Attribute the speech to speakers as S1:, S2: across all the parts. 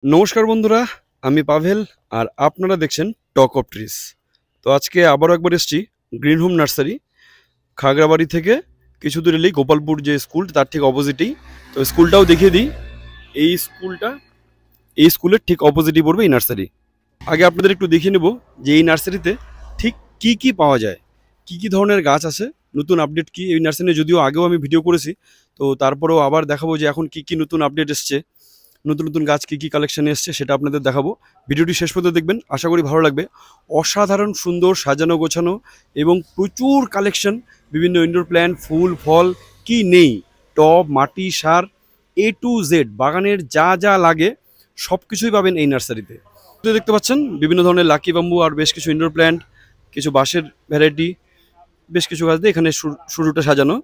S1: নমস্কার বন্ধুরা, আমি পাভেল আর আপনারা দেখছেন টক অফ ট্রিস। তো আজকে আবারও একবার এসেছি গ্রিন হোম নার্সারি, খাগড়াবাড়ি থেকে কিছু দূর এলেই গোপালপুর যে স্কুল তার ঠিক অপোজিটেই। তো স্কুলটাও দেখিয়ে দিই। এই স্কুলটা, এই স্কুলের ঠিক অপোজিটই পড়বে এই নার্সারি। আগে আপনাদের একটু দেখিয়ে নেব যে এই নার্সারিতে ঠিক কি কি পাওয়া যায়, কি কি ধরনের গাছ আছে, নতুন আপডেট কি। এই নার্সারি যদিও আগেও আমি ভিডিও করেছি, তো তারপরেও আবার দেখাবো যে এখন কি কি নতুন আপডেট এসছে, নতুন নতুন গাছ কী কী কালেকশানে এসছে সেটা আপনাদের দেখাবো। ভিডিওটি শেষ পর্যন্ত দেখবেন, আশা করি ভালো লাগবে। অসাধারণ সুন্দর সাজানো গোছানো এবং প্রচুর কালেকশন, বিভিন্ন ইনডোর প্ল্যান্ট, ফুল ফল কি নেই, টব, মাটি, সার, A to Z বাগানের যা যা লাগে সব কিছুই পাবেন এই নার্সারিতে। দেখতে পাচ্ছেন বিভিন্ন ধরনের লাকি বাম্বু আর বেশ কিছু ইনডোর প্ল্যান্ট, কিছু বাঁশের ভ্যারাইটি, বেশ কিছু গাছ দিয়ে এখানে শুরুটা সাজানো।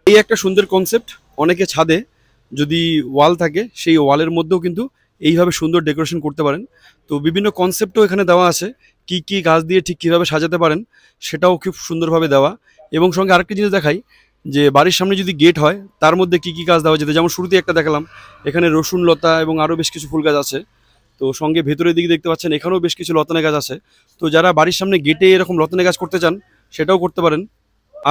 S1: এই একটা সুন্দর কনসেপ্ট, অনেকে ছাদে যদি ওয়াল থাকে সেই ওয়ালের মধ্যেও কিন্তু এইভাবে সুন্দর ডেকোরেশন করতে পারেন। তো বিভিন্ন কনসেপ্টও এখানে দেওয়া আছে, কি কি গাছ দিয়ে ঠিক কীভাবে সাজাতে পারেন সেটাও খুব সুন্দরভাবে দেওয়া। এবং সঙ্গে আরেকটা জিনিস দেখাই, যে বাড়ির সামনে যদি গেট হয় তার মধ্যে কি কি গাছ দেওয়া যেত। যেমন শুরুতে একটা দেখালাম, এখানে রসুন লতা এবং আরও বেশ কিছু ফুল গাছ আছে। তো সঙ্গে ভেতরের দিকে দেখতে পাচ্ছেন এখানেও বেশ কিছু লতানে গাছ আছে। তো যারা বাড়ির সামনে গেটে এরকম লতানে গাছ করতে চান সেটাও করতে পারেন।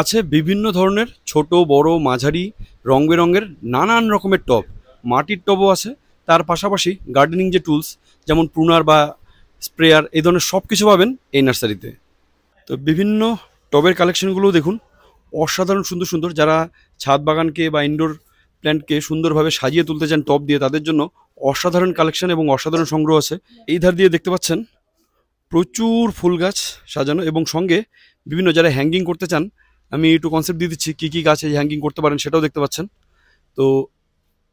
S1: আছে বিভিন্ন ধরনের ছোট বড় মাঝারি রং বেরঙের নানান রকমের টব, মাটির টবও আছে। তার পাশাপাশি গার্ডেনিং যে টুলস যেমন প্রুনার বা স্প্রেয়ার, এই ধরনের সব কিছু পাবেন এই নার্সারিতে। তো বিভিন্ন টবের কালেকশনগুলোও দেখুন, অসাধারণ সুন্দর সুন্দর। যারা ছাদ বাগানকে বা ইনডোর প্ল্যান্টকে সুন্দরভাবে সাজিয়ে তুলতে চান টব দিয়ে, তাদের জন্য অসাধারণ কালেকশন এবং অসাধারণ সংগ্রহ আছে। এই ধার দিয়ে দেখতে পাচ্ছেন প্রচুর ফুল গাছ সাজানো, এবং সঙ্গে বিভিন্ন যারা হ্যাঙ্গিং করতে চান, আমি একটু কনসেপ্ট দিয়ে দিচ্ছি কী কী গাছ এই হ্যাঙ্গিং করতে পারেন সেটাও দেখতে পাচ্ছেন। তো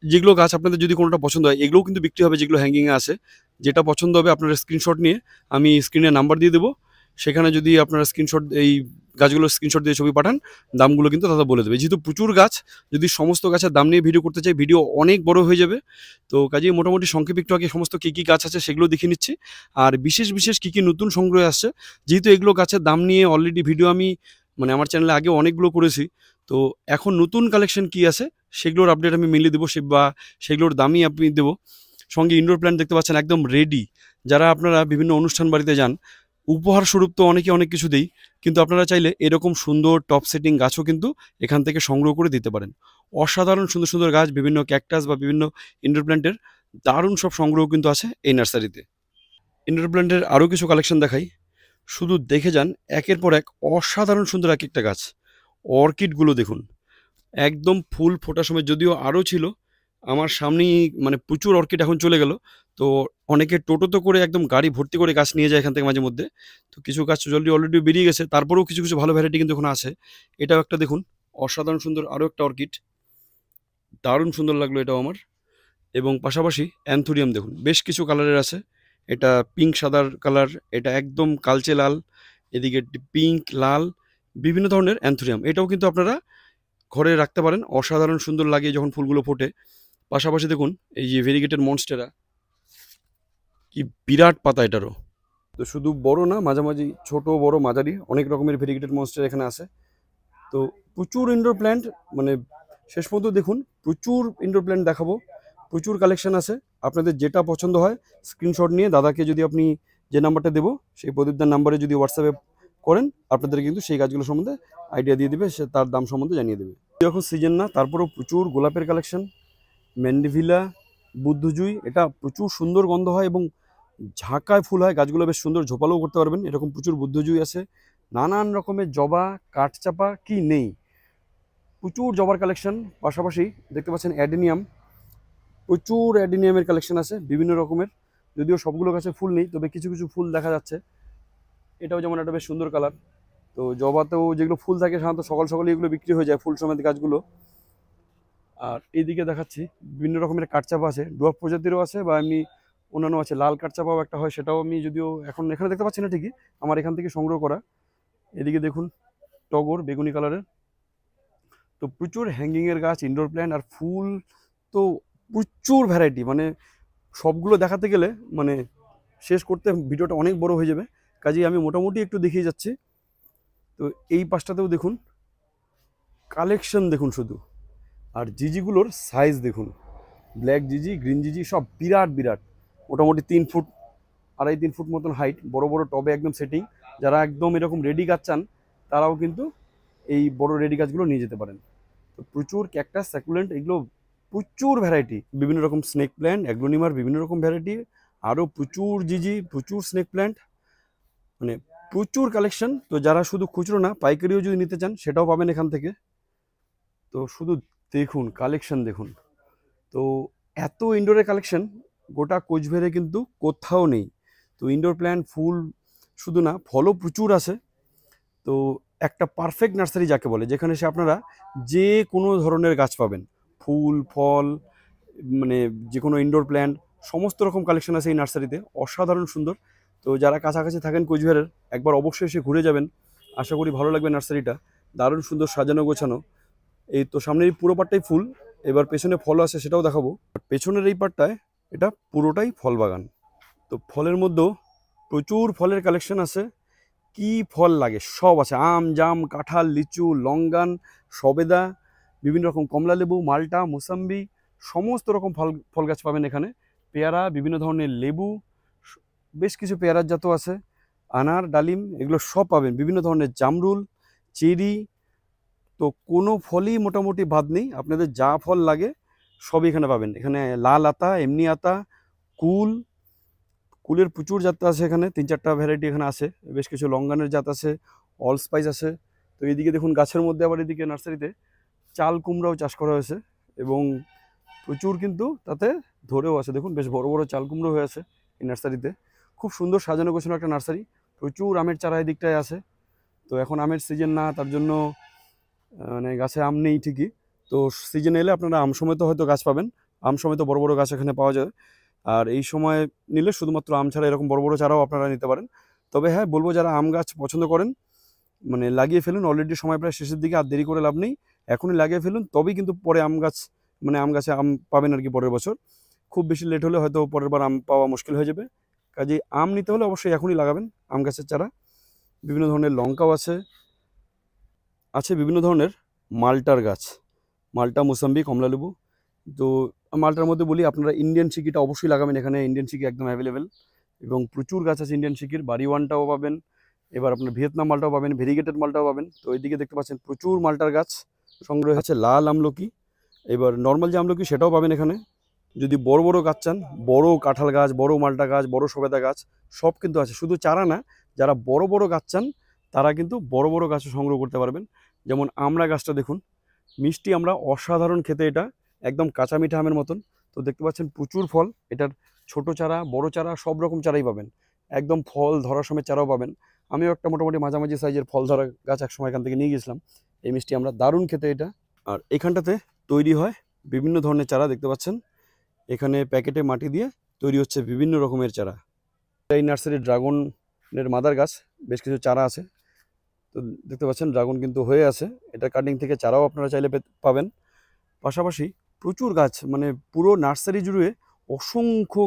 S1: যেগুলো গাছ আপনাদের যদি কোনোটা পছন্দ হয়, এগুলোও কিন্তু বিক্রি হবে যেগুলো হ্যাঙ্গিংয়ে আছে। যেটা পছন্দ হবে আপনারা স্ক্রিনশট নিয়ে আমি স্ক্রিনে নাম্বার দিয়ে দেবো, সেখানে যদি আপনারা স্ক্রিনশট এই গাছগুলোর স্ক্রিনশট দিয়ে ছবি পাঠান, দামগুলো কিন্তু দাদা বলে দেবে। যেহেতু প্রচুর গাছ, যদি সমস্ত গাছের দাম নিয়ে ভিডিও করতে চাই ভিডিও অনেক বড় হয়ে যাবে। তো কাজেই মোটামুটি সংক্ষেপে একটু আগে সমস্ত কী কী গাছ আছে সেগুলো দেখিয়ে নিচ্ছি, আর বিশেষ বিশেষ কী কী নতুন সংগ্রহে আসছে। যেহেতু এগুলো গাছের দাম নিয়ে অলরেডি ভিডিও আমি আমার চ্যানেলে আগে অনেকগুলো করেছি, তো এখন নতুন কালেকশন কি আছে সেগুলোর আপডেট আমি মিলিয়ে দেবো, বা সেগুলোর দামই আপনি দেবো। সঙ্গে ইনডোর প্ল্যান্ট দেখতে পাচ্ছেন একদম রেডি। যারা আপনারা বিভিন্ন অনুষ্ঠান বাড়িতে যান, উপহার স্বরূপ তো অনেকে অনেক কিছু দেই, কিন্তু আপনারা চাইলে এরকম সুন্দর টপ সেটিং গাছও কিন্তু এখান থেকে সংগ্রহ করে দিতে পারেন। অসাধারণ সুন্দর সুন্দর গাছ, বিভিন্ন ক্যাকটাস বা বিভিন্ন ইনডোর প্ল্যান্টের দারুণ সব সংগ্রহ কিন্তু আছে এই নার্সারিতে। ইনডোর প্ল্যান্টের আরও কিছু কালেকশন দেখাই, শুধু দেখে যান একের পর এক অসাধারণ সুন্দর এক একটা গাছ। অর্কিডগুলো দেখুন, একদম ফুল ফোটার সময়, যদিও আরও ছিল আমার সামনেই, প্রচুর অর্কিড এখন চলে গেল। তো অনেকে টোটোতে করে একদম গাড়ি ভর্তি করে গাছ নিয়ে যায় এখান থেকে মাঝে মধ্যে। তো কিছু গাছ অলরেডি বেরিয়ে গেছে, তারপরেও কিছু কিছু ভালো ভ্যারাইটি কিন্তু এখন আছে। এটাও একটা দেখুন, অসাধারণ সুন্দর আরও একটা অর্কিড, দারুণ সুন্দর লাগলো এটাও আমার। এবং পাশাপাশি অ্যান্থুরিয়াম দেখুন, বেশ কিছু কালারের আছে। এটা পিঙ্ক সাদার কালার, এটা একদম কালচে লাল, এদিকে পিঙ্ক লাল, বিভিন্ন ধরনের অ্যান্থুরিয়াম। এটাও কিন্তু আপনারা ঘরে রাখতে পারেন, অসাধারণ সুন্দর লাগে যখন ফুলগুলো ফোটে। পাশাপাশি দেখুন এই যে ভেরিগেটেড মনস্টেরা, কি বিরাট পাতা এটারও। তো শুধু বড় না, মাঝামাঝি ছোট বড় মাঝারি অনেক রকমের ভেরিগেটেড মনস্টের এখানে আছে। তো প্রচুর ইনডোর প্ল্যান্ট, শেষ পর্যন্ত দেখুন প্রচুর ইনডোর প্ল্যান্ট দেখাবো, প্রচুর কালেকশন আছে। আপনাদের যেটা পছন্দ হয় স্ক্রিনশট নিয়ে দাদাকে যদি আপনি যে নাম্বারটা দেবো সেই প্রদীপদার নাম্বারে যদি হোয়াটসঅ্যাপে করেন, আপনাদের কিন্তু সেই গাছগুলো সম্বন্ধে আইডিয়া দিয়ে দেবে, সে তার দাম সম্বন্ধে জানিয়ে দেবে। এখন সিজন না, তারপরেও প্রচুর গোলাপের কালেকশন। ম্যান্ডিভিলা, বুদ্ধজুই, এটা প্রচুর সুন্দর গন্ধ হয় এবং ঝাঁকায় ফুল হয়, গাছগুলো বেশ সুন্দর ঝোপালোও করতে পারবেন। এরকম প্রচুর বুদ্ধজুই আছে, নানান রকমের জবা, কাঠচাপা কি নেই, প্রচুর জবার কালেকশন। পাশাপাশি দেখতে পাচ্ছেন অ্যাডেনিয়াম, প্রচুর অ্যাডেনিয়ামের কালেকশন আছে বিভিন্ন রকমের। যদিও সবগুলো গাছে ফুল নেই, তবে কিছু কিছু ফুল দেখা যাচ্ছে। এটাও যেমন একটা বেশ সুন্দর কালার। তো জবাতেও যেগুলো ফুল থাকে সাধারণত সকাল সকালে এগুলো বিক্রি হয়ে যায় ফুল সমেত গাছগুলো। আর এইদিকে দেখাচ্ছি বিভিন্ন রকমের কাঠচাপা আছে, ডুয়ার্ফ প্রজাতিরও আছে বা এমনি অন্যান্য আছে। লাল কাঠচাপাও একটা হয়, সেটাও আমি যদিও এখন এখানে দেখতে পাচ্ছি না ঠিকই, আমার এখান থেকে সংগ্রহ করা। এদিকে দেখুন টগর বেগুনি কালারের। তো প্রচুর হ্যাঙ্গিংয়ের গাছ, ইনডোর প্ল্যান্ট আর ফুল তো প্রচুর ভ্যারাইটি। সবগুলো দেখাতে গেলে শেষ করতে ভিডিওটা অনেক বড় হয়ে যাবে, কাজেই আমি মোটামুটি একটু দেখিয়ে যাচ্ছি। তো এই পাশটাতেও দেখুন কালেকশন দেখুন শুধু, আর জিজিগুলোর সাইজ দেখুন, ব্ল্যাক জিজি, গ্রিন জিজি সব বিরাট বিরাট। মোটামুটি 3 ফুট 2.5-3 ফুট মতন হাইট, বড় বড় টবে একদম সেটিং। যারা একদম এরকম রেডি গাছ চান তারাও কিন্তু এই বড় রেডি গাছগুলো নিয়ে যেতে পারেন। তো প্রচুর ক্যাকটাস, স্যাকুলেন্ট, এগুলো প্রচুর ভ্যারাইটি, বিভিন্ন রকম স্নেক প্ল্যান্ট, অ্যাগ্লোনিমার বিভিন্ন রকম ভ্যারাইটি, আরও প্রচুর জিজি, প্রচুর স্নেক প্ল্যান্ট, মানে প্রচুর কালেকশন। তো যারা শুধু খুচরো না পাইকারিও যদি নিতে চান সেটাও পাবেন এখান থেকে। তো শুধু দেখুন কালেকশন দেখুন। তো এত ইনডোরের কালেকশন গোটা কোচবিহারে কিন্তু কোথাও নেই। তো ইনডোর প্ল্যান্ট, ফুল শুধু না, ফলও প্রচুর আছে। তো একটা পারফেক্ট নার্সারি যাকে বলে, যেখানে সে আপনারা যে কোনো ধরনের গাছ পাবেন, ফুল ফল, মানে যে কোনো ইনডোর প্ল্যান্ট, সমস্ত রকম কালেকশন আছে এই নার্সারিতে, অসাধারণ সুন্দর। তো যারা কাছাকাছি থাকেন কোচবিহারের, একবার অবশ্যই এসে ঘুরে যাবেন, আশা করি ভালো লাগবে নার্সারিটা। দারুণ সুন্দর সাজানো গোছানো। এই তো সামনের এই পুরো পাটটাই ফুল, এবার পেছনে ফল আছে সেটাও দেখাবো। পেছনের এই পাটটায় এটা পুরোটাই ফল বাগান। তো ফলের মধ্যেও প্রচুর ফলের কালেকশন আছে, কি ফল লাগে সব আছে, আম, জাম, কাঁঠাল, লিচু, লঙ্গান, সবেদা, বিভিন্ন রকম কমলা লেবু, মালটা, মুসাম্বি, সমস্ত রকম ফল ফল গাছ পাবেন এখানে। পেয়ারা, বিভিন্ন ধরনের লেবু, বেশ কিছু পেয়ারার জাতও আছে, আনার, ডালিম, এগুলো সব পাবেন, বিভিন্ন ধরনের জামরুল, চেরি। তো কোনো ফলই মোটামুটি বাদ নেই, আপনাদের যা ফল লাগে সবই এখানে পাবেন। এখানে লাল আতা, এমনি আতা, কুল, কুলের প্রচুর জাত আছে এখানে, 3-4টা ভ্যারাইটি এখানে আছে, বেশ কিছু লঙ্গানের জাত আছে, অল স্পাইস আছে। তো এইদিকে দেখুন গাছের মধ্যে আবার এদিকে নার্সারিতে চাল কুমড়াও চাষ করা হয়েছে, এবং প্রচুর কিন্তু তাতে ধরেও আছে, দেখুন বেশ বড় বড় চাল কুমড়ো হয়ে আছে এই নার্সারিতে। খুব সুন্দর সাজানো গোছানো একটা নার্সারি, প্রচুর আমের চারা এদিকটায় আছে। তো এখন আমের সিজন না, তার জন্য মানে গাছে আম নেই ঠিকই। তো সিজন এলে আপনারা আম সময়তে হয়তো গাছ পাবেন, আম সময়তে বড় বড় গাছ এখানে পাওয়া যায়। আর এই সময় নিলে শুধুমাত্র আম ছাড়া এরকম বড় বড় চারাও আপনারা নিতে পারেন। তবে হ্যাঁ বলবো, যারা আম গাছ পছন্দ করেন মানে লাগিয়ে ফেলুন, অলরেডি সময় প্রায় শেষের দিকে, আর দেরি করে লাভ নেই, এখনই লাগিয়ে ফেলুন, তবেই কিন্তু পরে আম গাছ মানে আম গাছে আম পাবেন আর কি পরের বছর। খুব বেশি লেট হলে হয়তো পরের বার আম পাওয়া মুশকিল হয়ে যাবে। কাজেই আম নিতে হলে অবশ্যই এখনই লাগাবেন আম গাছের চারা। বিভিন্ন ধরনের লঙ্কাও আছে, আছে বিভিন্ন ধরনের মালটার গাছ, মালটা, মুসাম্বি, কমলালেবু। তো মালটার মধ্যে বলি, আপনারা ইন্ডিয়ান চিকিটা অবশ্যই লাগাবেন, এখানে ইন্ডিয়ান চিকি একদম অ্যাভেলেবেল, এবং প্রচুর গাছ আছে ইন্ডিয়ান চিকির, বাড়ি ওয়ানটাও পাবেন, এবার আপনার ভিয়েতনাম মালটাও পাবেন, ভেরিগেটেড মালটাও পাবেন। তো এইদিকে দেখতে পাচ্ছেন প্রচুর মালটার গাছ সংগ্রহ আছে, লাল আমলকি, এবার নর্মাল যে আমলকি সেটাও পাবেন এখানে। যদি বড় বড় গাছ চান, বড় কাঁঠাল গাছ, বড় মালটা গাছ, বড় সবেদা গাছ, সব কিন্তু আছে, শুধু চারা না, যারা বড় বড় গাছ চান তারা কিন্তু বড় বড় গাছও সংগ্রহ করতে পারবেন। যেমন আমড়া গাছটা দেখুন, মিষ্টি আমরা, অসাধারণ খেতে এটা, একদম কাঁচা মিঠা আমের মতন। তো দেখতে পাচ্ছেন প্রচুর ফল, এটার ছোট চারা, বড় চারা, সব রকম চারাই পাবেন, একদম ফল ধরার সময় চারাও পাবেন। আমিও একটা মোটামুটি মাঝামাঝি সাইজের ফল ধরা গাছ একসময় এখান থেকে নিয়ে গেছিলাম। এই মিষ্টি আমরা, দারুণ খেতে এটা। আর এখানটাতে তৈরি হয় বিভিন্ন ধরনের চারা, দেখতে পাচ্ছেন এখানে প্যাকেটে মাটি দিয়ে তৈরি হচ্ছে বিভিন্ন রকমের চারা। এই নার্সারির ড্রাগনের মাদার গাছ, বেশ কিছু চারা আছে। তো দেখতে পাচ্ছেন ড্রাগন কিন্তু হয়ে আছে, এটা কাটিং থেকে চারাও আপনারা চাইলে পাবেন। পাশাপাশি প্রচুর গাছ, মানে পুরো নার্সারি জুড়ে অসংখ্য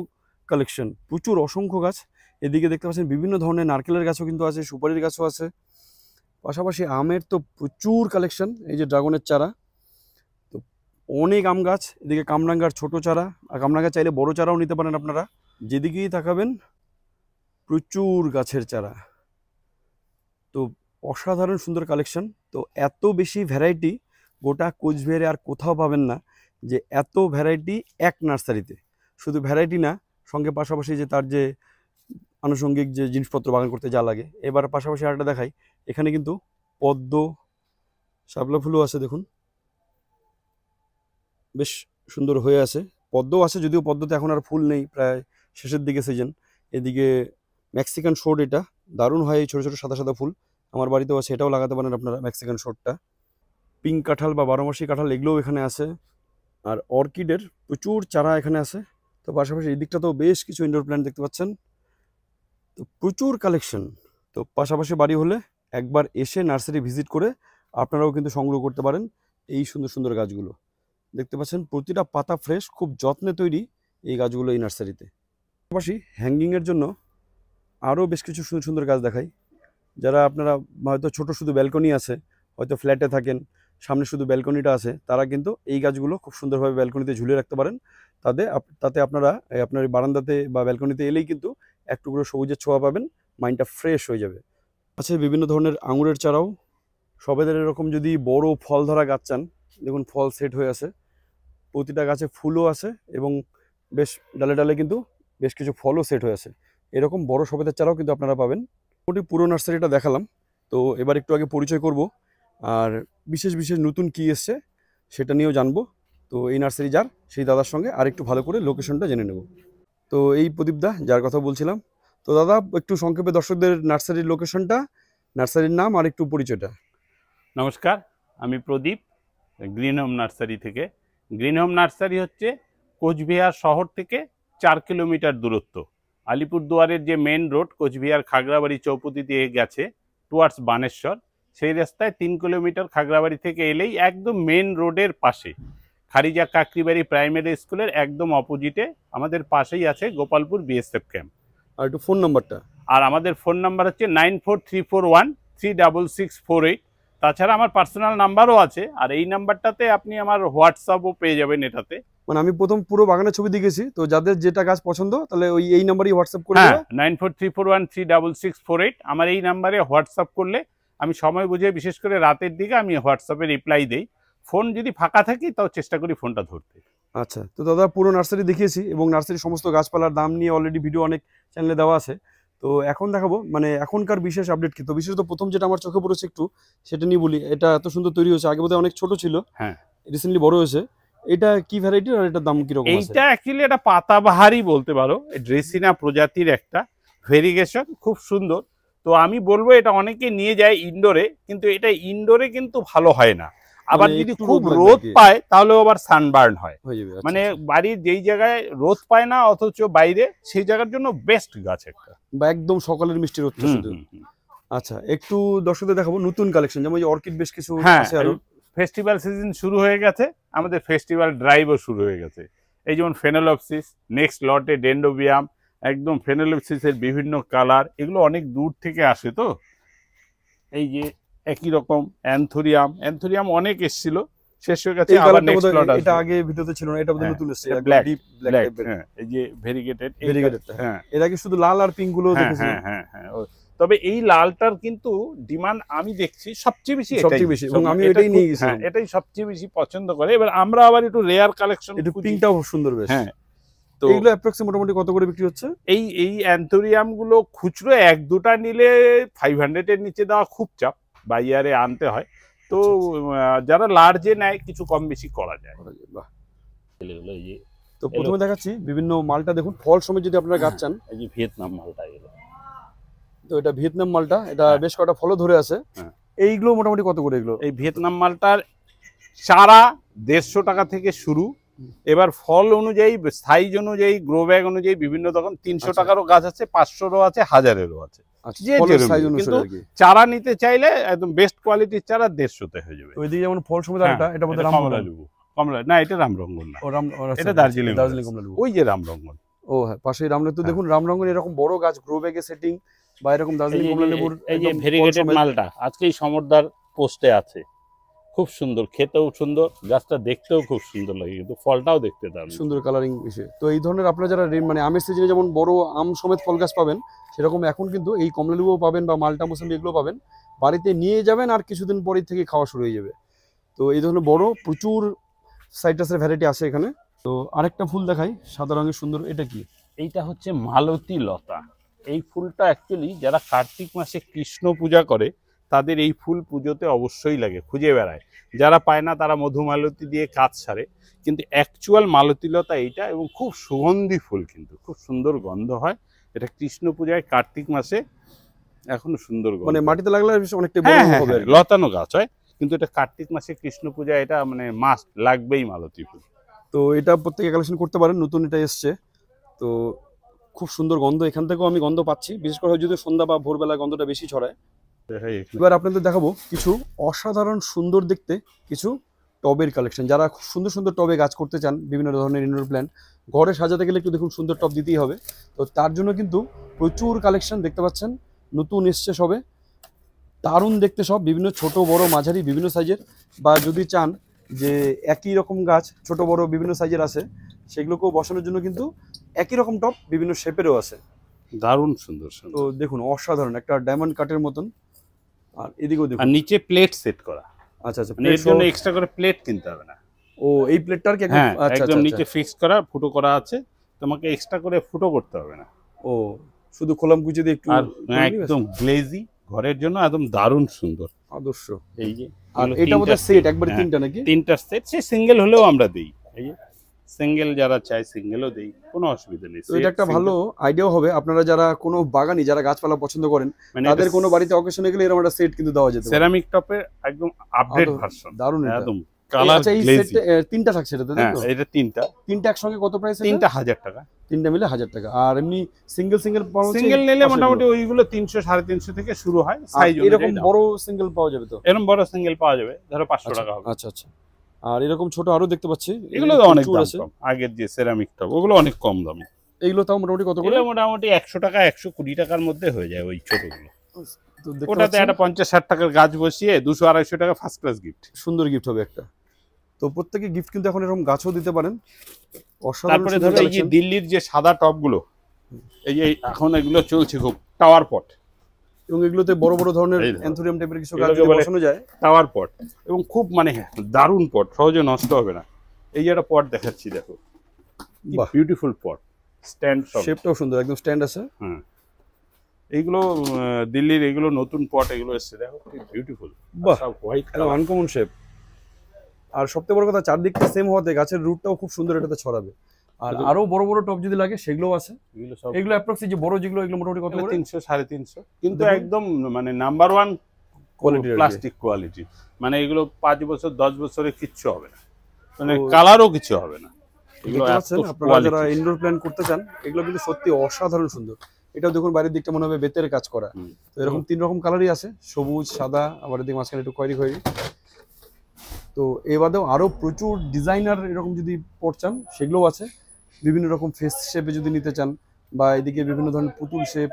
S1: কালেকশন, প্রচুর অসংখ্য গাছ। এদিকে দেখতে পাচ্ছেন বিভিন্ন ধরনের নারকেলের গাছও কিন্তু আছে, সুপারির গাছও আছে। পাশাপাশি আমের তো প্রচুর কালেকশন, এই যে ড্রাগনের চারা, তো অনেক আম গাছ। এদিকে কামরাঙ্গার ছোট চারা, আর কামরাঙ্গা চাইলে বড় চারাও নিতে পারেন আপনারা, যেদিকেই তাকাবেন প্রচুর গাছের চারা। তো অসাধারণ সুন্দর কালেকশন। তো এত বেশি ভ্যারাইটি গোটা কোচবিহারে আর কোথাও পাবেন না, যে এত ভ্যারাইটি এক নার্সারিতে। শুধু ভ্যারাইটি না, সঙ্গে পাশাপাশি যে তার যে আনুষঙ্গিক যে জিনিসপত্র বাগান করতে যা লাগে। এবার পাশাপাশি আরেকটা দেখাই, এখানে কিন্তু পদ্ম, শাপলা ফুলও আছে, দেখুন বেশ সুন্দর হয়ে আছে। পদ্মও আছে, যদিও পদ্মতে এখন আর ফুল নেই, প্রায় শেষের দিকে সিজন। এদিকে মেক্সিকান শোট, এটা দারুণ হয়, এই ছোটো ছোটো সাদা সাদা ফুল, আমার বাড়িতেও আছে, এটাও লাগাতে পারেন আপনারা মেক্সিকান শোটটা। পিঙ্ক কাঁঠাল বা বারোমাসি কাঁঠাল, এগুলোও এখানে আছে। আর অর্কিডের প্রচুর চারা এখানে আছে। তো পাশাপাশি এই দিকটাতেও বেশ কিছু ইনডোর প্ল্যান্ট দেখতে পাচ্ছেন। তো প্রচুর কালেকশন। তো পাশাপাশি বাড়ি হলে একবার এসে নার্সারি ভিজিট করে আপনারাও কিন্তু সংগ্রহ করতে পারেন এই সুন্দর সুন্দর গাছগুলো। দেখতে পাচ্ছেন প্রতিটা পাতা ফ্রেশ, খুব যত্নে তৈরি এই গাছগুলো এই নার্সারিতে। পাশাপাশি হ্যাঙ্গিংয়ের জন্য আরও বেশ কিছু সুন্দর সুন্দর গাছ দেখাই। যারা আপনারা হয়তো ছোট শুধু ব্যালকনি আছে, হয়তো ফ্ল্যাটে থাকেন, সামনে শুধু ব্যালকনিটা আছে তারা কিন্তু এই গাছগুলো খুব সুন্দরভাবে ব্যালকনিতে ঝুলিয়ে রাখতে পারেন। তাতে আপনারা আপনার বারান্দাতে বা ব্যালকনিতে এলেই কিন্তু এক টুকরো সবুজের ছোঁয়া পাবেন, মাইন্ডটা ফ্রেশ হয়ে যাবে। আছে বিভিন্ন ধরনের আঙুরের চারাও, সবেদের এরকম যদি বড় ফল ধরা গাছ চান, দেখুন ফল সেট হয়ে আছে, প্রতিটা গাছে ফুলও আছে এবং বেশ ডালে ডালে কিন্তু বেশ কিছু ফলও সেট হয়ে আছে। এরকম বড় সবেদের চারাও কিন্তু আপনারা পাবেন। মোটামুটি পুরো নার্সারিটা দেখালাম, তো এবার একটু আগে পরিচয় করব আর বিশেষ বিশেষ নতুন কী এসছে সেটা নিয়েও জানবো। তো এই নার্সারি যার সেই দাদার সঙ্গে আর একটু ভালো করে লোকেশনটা জেনে নেব। তো এই প্রদীপদা যার কথা বলছিলাম, তো দাদা একটু সংক্ষেপে দর্শকদের নার্সারির লোকেশনটা, নার্সারির নাম আর একটু পরিচয়টা।
S2: নমস্কার, আমি প্রদীপ, গ্রিন হোম নার্সারি থেকে। গ্রিন হোম নার্সারি হচ্ছে কোচবিহার শহর থেকে 4 কিলোমিটার দূরত্ব। আলিপুরদুয়ারের যে মেন রোড কোচবিহার খাগড়াবাড়ি চৌপতি দিয়ে গেছে টুয়ার্ডস বানেশ্বর, সেই রাস্তায় 3 কিলোমিটার খাগড়াবাড়ি থেকে এলেই একদম মেন রোডের পাশে খারিজা কাকরিবাড়ি প্রাইমারি স্কুলের একদম অপোজিটে আমাদের পাশেই আছে গোপালপুর বিএসএফ ক্যাম্প।
S1: আর একটু ফোন নাম্বারটা।
S2: আর আমাদের ফোন নাম্বার হচ্ছে 9434136648। তাছাড়া আমার পার্সোনাল নাম্বারও আছে, আর এই নাম্বারটাতে আপনি আমার হোয়াটসঅ্যাপও পেয়ে যাবেন। এটাতে
S1: মানে আমি প্রথম পুরো বাগানের ছবি দেখেছি, তো যাদের যেটা গাছ পছন্দ তাহলে ওই এই নাম্বারই হোয়াটসঅ্যাপ করে দেবে।
S2: 9434136648 আমার এই নাম্বারে হোয়াটসঅ্যাপ করলে আমি সময় বুঝে, বিশেষ করে রাতের দিকে আমি হোয়াটসঅ্যাপে রিপ্লাই দেই। ফোন যদি ফাঁকা থাকি তাও চেষ্টা করি ফোনটা ধরতে।
S1: আচ্ছা, তো দাদা পুরো নার্সারি দেখিয়েছি এবং নার্সারির সমস্ত গাছপালার দাম নিয়ে অলরেডি ভিডিও অনেক চ্যানেলে দেওয়া আছে। তো এখন দেখাবো মানে এখনকার বিশেষ আপডেট কি। তো বিশেষত প্রথম যেটা আমার চোখে পড়েছে একটু সেটা নিয়ে বলি। এটা এত সুন্দর তৈরি হয়েছে, আগে বোধহয় অনেক ছোট ছিল,
S2: হ্যাঁ
S1: রিসেন্টলি বড় হয়েছে। এটা কি ভ্যারাইটি আর এটার দাম কিরকম আছে?
S2: এইটা অ্যাকচুয়ালি এটা পাতাবাহারই বলতে পারো, ড্রেসিনা প্রজাতির একটা ভেরিগেশন, খুব সুন্দর। তো আমি বলবো এটা অনেকে নিয়ে যায় ইনডোরে, কিন্তু এটা ইনডোরে কিন্তু ভালো হয় না। আবার
S1: মানে
S2: যদি
S1: একটু
S2: খুব
S1: রোদ
S2: রোদ
S1: লাগে।
S2: পায় তাহলেও আবার সানবার্ন হয়।
S1: হয়ে যাবে। আচ্ছা,
S2: মানে
S1: আচ্ছা।
S2: বাড়ির যেই জায়গায় রোদ পায় না অথচ বাইরে, সেই জায়গার জন্য বেস্ট গাছ একটা।
S1: বা একদম সকালের মিষ্টি রোদটা শুধু। আচ্ছা, একটু দর্শকদের দেখাবো নতুন কালেকশন, যেমন এই অর্কিড বেশ কিছু আছে আরো।
S2: ফেস্টিভ্যাল সিজন শুরু হয়ে গেছে, আমাদের ফেস্টিভ্যাল ড্রাইভও শুরু হয়ে গেছে। এই যেমন ফেনোলপসিস, নেক্সট লটে ডেন্ডোবিয়াম, একদম ফেনোলপসিসের বিভিন্ন কালার, এগুলো অনেক দূর থেকে আসে। তো এই যে একই রকম অ্যান্থোরিয়াম অনেক এসেছিল, শেষ হয়ে গেছে, আবার নেক্সট লট আসবে।
S1: এটা আগে ভিডিওতে ছিল না, এটা বোধহয় নতুন এসেছে,
S2: ব্ল্যাক
S1: ডিপ ব্ল্যাক টাইপের।
S2: হ্যাঁ, এই যে ভেরিগেটেড।
S1: হ্যাঁ, এর আগে শুধু লাল আর পিঙ্ক গুলো দেখেছি।
S2: হ্যাঁ, তবে এই লালটার কিন্তু ডিমান্ড আমি দেখছি সবচেয়ে বেশি,
S1: এবং আমি এটাই নিয়ে গেছিলাম।
S2: এটাই সবচেয়ে বেশি পছন্দ করে। এবার আমরা আবার একটু রেয়ার কালেকশন,
S1: একটু পিঙ্কটাও খুব সুন্দর বেশ।
S2: হ্যাঁ,
S1: তো এগুলো অ্যাপ্রক্সিমেটলি মোটামুটি কত করে বিক্রি হচ্ছে?
S2: এই অ্যান্থোরিয়াম গুলো খুচরো 1-2টা নিলে 500 এর নিচে দেওয়া খুব চাপ, বাইয়ারে আনতে হয়। তো যারা লার্জে নেয় কিছু কম বেশি করা যায়।
S1: বাহ। তো প্রথমে দেখাচ্ছি বিভিন্ন মালটা, দেখুন ফল সময় যদি আপনারা গাছ চান,
S2: এই যে ভিয়েতনাম মালটা এগুলো।
S1: তো এটা ভিয়েতনাম মালটা, এটা বেশ কটা ফলও ধরে আছে। এইগুলো মোটামুটি কত করে এগুলো?
S2: এই ভিয়েতনাম মালটার চারা 150 টাকা থেকে শুরু। এবার ফল অনুযায়ী, সাইজ অনুযায়ী, গ্রো ব্যাগ অনুযায়ী বিভিন্ন রকম 300 টাকারও গাছ আছে, 500রও আছে, 1000-এরও আছে। কিন্তু চারা নিতে চাইলে একদম বেস্ট কোয়ালিটির চারা 150-তে হয়ে যাবে।
S1: ওইদিকে যেমন ফল সময় এটা বোধহয়
S2: কমলা লেবু। কমলা না, এটা রামরঙ্গন না, এটা দার্জিলিং কমলা লেবু। ওই যে রামরঙ্গন,
S1: ও হ্যাঁ, পাশেই রামরঙ্গন। তো দেখুন রামরঙ্গন এরকম বড় গাছ, গ্রো ব্যাগে সেটিং বা এরকম দার্জিলিং কমলা লেবুর
S2: এই যে ভেরিগেটেড মালটা আজকেই সমরদার পোস্টে আছে, খুব সুন্দর, খেতেও সুন্দর, গাছটা দেখতেও খুব সুন্দর লাগে, কিন্তু ফলটাও দেখতে দারুণ
S1: সুন্দর কালারিং বিষয়। তো এই ধরনের আপনারা যারা মানে আমের সিজনে যেমন বড় আম সমেত ফল গাছ পাবেন, সেরকম এখন কিন্তু এই কমলা লেবুও পাবেন বা মালটা মোসাম্বি এগুলো পাবেন। বাড়িতে নিয়ে যাবেন আর কিছুদিন পরেই থেকে খাওয়া শুরু হয়ে যাবে। তো এই ধরনের বড় প্রচুর সাইট্রাসের ভ্যারাইটি আছে এখানে। তো আরেকটা ফুল দেখাই, সাদা রঙের সুন্দর, এটা কি?
S2: এইটা হচ্ছে মালতী লতা। এই ফুলটা অ্যাকচুয়ালি যারা কার্তিক মাসে কৃষ্ণ পূজা করে তাদের এই ফুল পুজোতে অবশ্যই লাগে, খুঁজে বেড়ায়। যারা পায় না তারা মধুমালতী দিয়ে কাজ সারে, কিন্তু অ্যাকচুয়াল মালতী লতা এইটা, এবং খুব সুগন্ধি ফুল, কিন্তু খুব সুন্দর গন্ধ হয়। এটা কৃষ্ণ পূজায় কার্তিক মাসে এখনো সুন্দর গন্ধ,
S1: মানে মাটিতে লাগলে অনেকটা বড় হবে,
S2: লতানো গাছ হয়, কিন্তু এটা কার্তিক মাসে কৃষ্ণ পূজা, এটা মানে মাস্ট লাগবেই মালতী ফুল।
S1: তো এটা প্রত্যেকে কালেকশন করতে পারেন, নতুন এটা এসছে। তো খুব সুন্দর গন্ধ, এখান থেকেও আমি গন্ধ পাচ্ছি, বিশেষ করে যদি সন্ধ্যা বা ভোরবেলা গন্ধটা বেশি ছড়ায়। এবার আপনাদের দেখাবো কিছু অসাধারণ সুন্দর দেখতে কিছু টবের কালেকশন। যারা খুব সুন্দর সুন্দর টবে গাছ করতে চান, বিভিন্ন ধরনের ইনডোর প্ল্যান্ট ঘরে সাজাতে গেলে একটু দেখুন সুন্দর টব দিতেই হবে। তো তার জন্য কিন্তু প্রচুর কালেকশন দেখতে পাচ্ছেন, নতুন এসছে সবে। দারুণ দেখতে সব, বিভিন্ন ছোট বড় মাঝারি বিভিন্ন সাইজের, বা যদি চান যে একই রকম গাছ ছোট বড় বিভিন্ন সাইজের আছে সেগুলোকেও বসানোর জন্য কিন্তু একই রকম টব বিভিন্ন শেপেরও আছে।
S2: দারুণ সুন্দর
S1: তো
S2: সুন্দর।
S1: দেখুন অসাধারণ একটা ডায়মন্ড কাটের মতন। আর এদিকেও
S2: আর
S1: দেখুন
S2: নিচে প্লেট সেট করা,
S1: আচ্ছা আচ্ছা,
S2: মানে এর জন্য এক্সট্রা করে প্লেট কিনতে হবে না।
S1: ও এই প্লেটটার কি একদম
S2: হ্যাঁ,
S1: আচ্ছা
S2: একদম
S1: আচ্ছা
S2: নিচে ফিক্স করা, ফুটো করা আছে, তোমাকে এক্সট্রা করে ফুটো করতে হবে না।
S1: ও শুধু খোলাম কুচি দিয়ে একটু
S2: আর একদম গ্লেজি, ঘরের জন্য একদম দারুণ সুন্দর
S1: আদর্শ।
S2: এই যে।
S1: আর এটা বোধহয় সেট একবারে তিনটা নাকি?
S2: তিনটা সেট, সে সিঙ্গেল হলেও আমরা দেই। এই যে সিঙ্গেল যারা চায় সিঙ্গেলও দেই, কোনো অসুবিধা নেই।
S1: তো এটা একটা ভালো আইডিয়াও হবে, আপনারা যারা কোনো বাগানি যারা গাছপালা পছন্দ করেন
S2: মানে
S1: তাদের কোনো বাড়িতে অকেশনে গেলে এরকম একটা সেট কিন্তু দেওয়া যেত।
S2: সেরামিক টপের একদম আপডেট ভার্সন,
S1: দারুণ
S2: একদম কালার
S1: আচ্ছা এই
S2: গ্লেজি।
S1: সেটটা তিনটা থাকছে এটাতে, তাই
S2: হ্যাঁ,
S1: তো?
S2: এটা তিনটা
S1: একসঙ্গে কত প্রাইস?
S2: তিনটা 1000 টাকা,
S1: তিনটা মিলে 1000 টাকা। আর এমনি সিঙ্গেল পাওয়া যাচ্ছে?
S2: সিঙ্গেল নিলে মোটামুটি ওইগুলো 300 350 থেকে শুরু হয় সাইজ অনুযায়ী।
S1: এরকম বড় সিঙ্গেল পাওয়া যাবে তো?
S2: এরকম বড় সিঙ্গেল পাওয়া যাবে, ধরো 500 টাকা হবে।
S1: আচ্ছা আচ্ছা। আর এরকম ছোট আরো দেখতে পাচ্ছি,
S2: এগুলো তো অনেক দাম কম, আগের যে সেরামিক টপ ওগুলো অনেক কম দামে।
S1: এইগুলো তাও মোটামুটি কত করে?
S2: এগুলো মোটামুটি 100 টাকা 120 টাকার মধ্যে হয়ে যায় ওই ছোটগুলো।
S1: তো দেখতে
S2: ওটাতে
S1: পাচ্ছেন
S2: একটা 50-60 টাকার গাছ বসিয়ে 200-250 টাকা ফার্স্ট ক্লাস গিফট,
S1: সুন্দর গিফট হবে একটা। তো প্রত্যেকে গিফট কিন্তু এখন এরকম গাছও দিতে পারেন। অসাধারণ।
S2: তারপরে ধরো এই যে দিল্লির যে সাদা টপগুলো, এই যে এখন এগুলো চলছে খুব, টাওয়ার পট,
S1: এবং এগুলোতে বড় বড় ধরনের
S2: এই ধরো।
S1: অ্যান্থোরিয়াম টাইপের কিছু গাছ
S2: এগুলোকে
S1: যদি
S2: বলে
S1: বসানো যায়।
S2: টাওয়ার পট, এবং খুব মানে দারুণ পট, সহজে নষ্ট হবে না। এই যে একটা পট দেখাচ্ছি, দেখো
S1: বাহ,
S2: বিউটিফুল পট, স্ট্যান্ড সব।
S1: শেপটাও সুন্দর, একদম স্ট্যান্ড আছে।
S2: হ্যাঁ, এইগুলো দিল্লির এগুলো নতুন পট এগুলো এসছে, দেখো কি বিউটিফুল।
S1: বাহ,
S2: সব হোয়াইট
S1: একদম আনকমন শেপ। আর সবথেকে বড় কথা চারদিকটা সেম হওয়াতে গাছের রুটটাও খুব সুন্দর এটাতে ছড়াবে। আর আরো বড় বড় টব যদি লাগে সেগুলোও আছে।
S2: এগুলো সব
S1: এগুলো অ্যাপ্রক্সি যে বড় যেগুলো এগুলো মোটামুটি কত করে?
S2: 300-350, কিন্তু
S1: দেখুন।
S2: একদম মানে নাম্বার 1
S1: কোয়ালিটির
S2: প্লাস্টিক কোয়ালিটি, মানে এগুলো 5 বছর 10 বছরে কিচ্ছু হবে না, মানে
S1: তো-
S2: কালারও কিছু হবে না। এগুলো
S1: দেখতে
S2: এত
S1: পাচ্ছেন আপনারা
S2: quality।
S1: যারা ইনডোর প্ল্যান করতে চান এগুলো কিন্তু সত্যি অসাধারণ সুন্দর। এটাও দেখুন বাইরের দিকটা মনে হবে বেতের কাজ করা।
S2: হুম।
S1: তো এরকম 3 রকম কালারই আছে, সবুজ সাদা, আবার এদিকে মাঝখানে একটু খয়েরি খয়েরি। তো এ বাদেও আরো প্রচুর ডিজাইনার এরকম যদি পট চান সেগুলোও আছে, বিভিন্ন রকম ফেস শেপে যদি নিতে চান, বা এদিকে বিভিন্ন ধরনের পুতুল শেপ,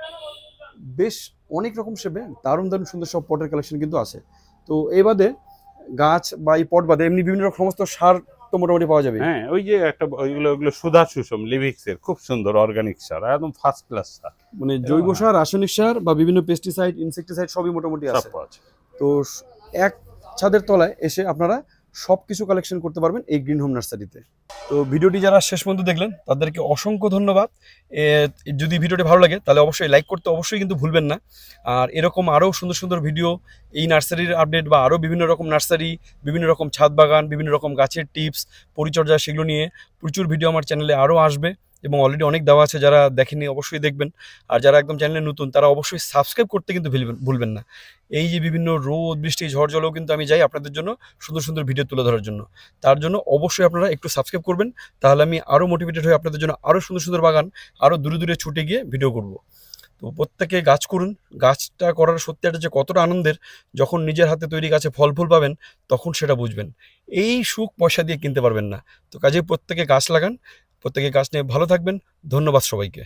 S1: বেশ অনেক রকম শেপে দারুণ দারুণ সুন্দর সব পটের কালেকশন কিন্তু আছে। তো এই বাদে গাছ বা এই পট বাদে এমনি বিভিন্ন রকম সমস্ত সার তো মোটামুটি পাওয়া যাবে।
S2: হ্যাঁ, ওই যে একটা ওইগুলো সুধা সুষম লিভিক্স এর খুব সুন্দর অর্গানিক সার, একদম ফার্স্ট ক্লাস সার,
S1: মানে জৈব সার, রাসায়নিক সার বা বিভিন্ন পেস্টিসাইড, ইনসেক্টিসাইড সবই মোটামুটি
S2: সব
S1: আছে।
S2: পাওয়া যায়।
S1: তো এক ছাদের তলায় এসে আপনারা সবকিছু কালেকশন করতে পারবেন এই গ্রিন হোম নার্সারিতে। তো ভিডিওটি যারা শেষ পর্যন্ত দেখলেন তাদেরকে অসংখ্য ধন্যবাদ। যদি ভিডিওটি ভালো লাগে তাহলে অবশ্যই লাইক করতে অবশ্যই কিন্তু ভুলবেন না। আর এরকম আরও সুন্দর সুন্দর ভিডিও, এই নার্সারির আপডেট বা আরও বিভিন্ন রকম নার্সারি, বিভিন্ন রকম ছাদ বাগান, বিভিন্ন রকম গাছের টিপস, পরিচর্যা, সেগুলো নিয়ে প্রচুর ভিডিও আমার চ্যানেলে আরও আসবে, এবং অলরেডি অনেক দেওয়া আছে, যারা দেখেননি অবশ্যই দেখবেন। আর যারা একদম চ্যানেলে নতুন তারা অবশ্যই সাবস্ক্রাইব করতে কিন্তু ভুলবেন না। এই যে বিভিন্ন রোদ বৃষ্টি ঝড় জলেও কিন্তু আমি যাই আপনাদের জন্য সুন্দর সুন্দর ভিডিও তুলে ধরার জন্য। তার জন্য অবশ্যই আপনারা একটু সাবস্ক্রাইব করবেন, তাহলে আমি আরও মোটিভেটেড হয়ে আপনাদের জন্য আরও সুন্দর সুন্দর বাগান আরও দূরে দূরে ছুটে গিয়ে ভিডিও করব। তো প্রত্যেকে গাছ করুন, গাছটা করার সত্যি একটা যে কতটা আনন্দের, যখন নিজের হাতে তৈরি গাছে ফল ফুল পাবেন তখন সেটা বুঝবেন। এই সুখ পয়সা দিয়ে কিনতে পারবেন না। তো কাজেই প্রত্যেকে গাছ লাগান, প্রত্যেকে গাছ নিয়ে ভালো থাকবেন। ধন্যবাদ সবাইকে।